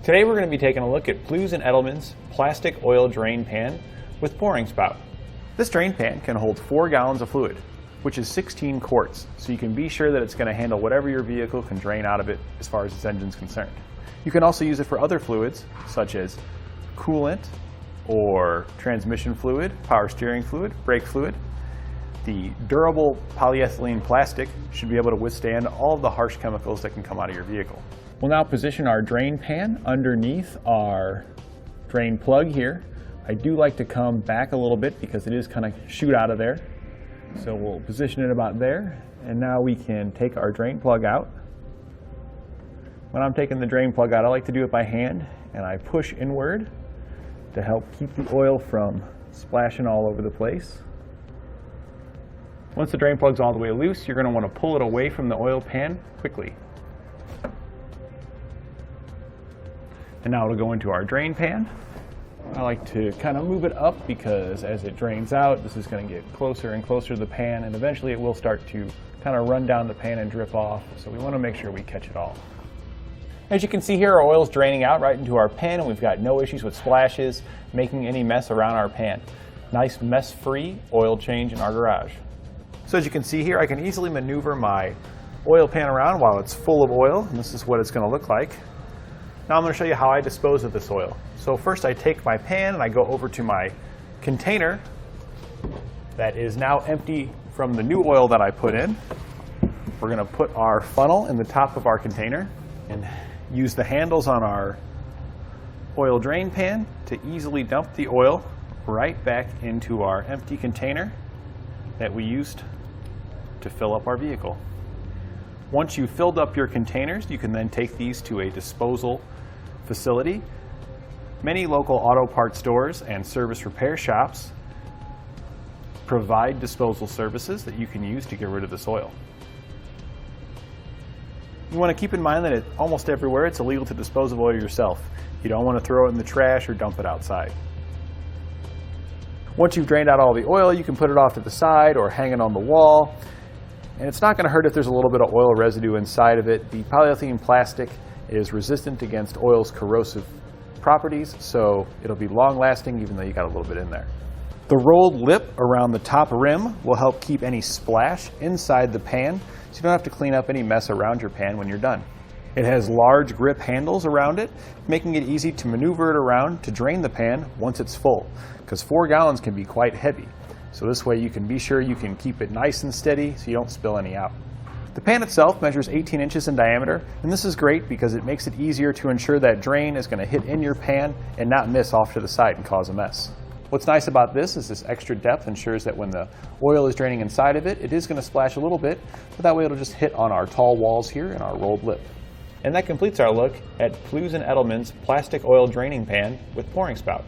Today we're going to be taking a look at Plews and Edelmann's plastic oil drain pan with pouring spout. This drain pan can hold 4 gallons of fluid, which is 16 quarts, so you can be sure that it's going to handle whatever your vehicle can drain out of it as far as its engine's concerned. You can also use it for other fluids such as coolant or transmission fluid, power steering fluid, brake fluid. The durable polyethylene plastic should be able to withstand all of the harsh chemicals that can come out of your vehicle. We'll now position our drain pan underneath our drain plug here. I do like to come back a little bit because it is kind of shoot out of there. So we'll position it about there, and now we can take our drain plug out. When I'm taking the drain plug out, I like to do it by hand, and I push inward to help keep the oil from splashing all over the place. Once the drain plug's all the way loose, you're going to want to pull it away from the oil pan quickly. And now it'll go into our drain pan. I like to kind of move it up because as it drains out, this is going to get closer and closer to the pan, and eventually it will start to kind of run down the pan and drip off. So we want to make sure we catch it all. As you can see here, our oil is draining out right into our pan, and we've got no issues with splashes, making any mess around our pan. Nice mess-free oil change in our garage. So as you can see here, I can easily maneuver my oil pan around while it's full of oil, and this is what it's going to look like. Now I'm going to show you how I dispose of this oil. So first I take my pan and I go over to my container that is now empty from the new oil that I put in. We're going to put our funnel in the top of our container and use the handles on our oil drain pan to easily dump the oil right back into our empty container that we used to fill up our vehicle. Once you've filled up your containers, you can then take these to a disposal facility. Many local auto parts stores and service repair shops provide disposal services that you can use to get rid of this oil. You want to keep in mind that almost everywhere it's illegal to dispose of oil yourself. You don't want to throw it in the trash or dump it outside. Once you've drained out all the oil, you can put it off to the side or hang it on the wall. And it's not going to hurt if there's a little bit of oil residue inside of it. The polyethylene plastic is resistant against oil's corrosive properties, so it'll be long lasting even though you got a little bit in there. The rolled lip around the top rim will help keep any splash inside the pan, so you don't have to clean up any mess around your pan when you're done. It has large grip handles around it, making it easy to maneuver it around to drain the pan once it's full, because 4 gallons can be quite heavy. So this way you can be sure you can keep it nice and steady so you don't spill any out. The pan itself measures 18 inches in diameter, and this is great because it makes it easier to ensure that drain is going to hit in your pan and not miss off to the side and cause a mess. What's nice about this is this extra depth ensures that when the oil is draining inside of it, it is going to splash a little bit, but that way it'll just hit on our tall walls here and our rolled lip. And that completes our look at Plews and Edelmann's plastic oil draining pan with pouring spout.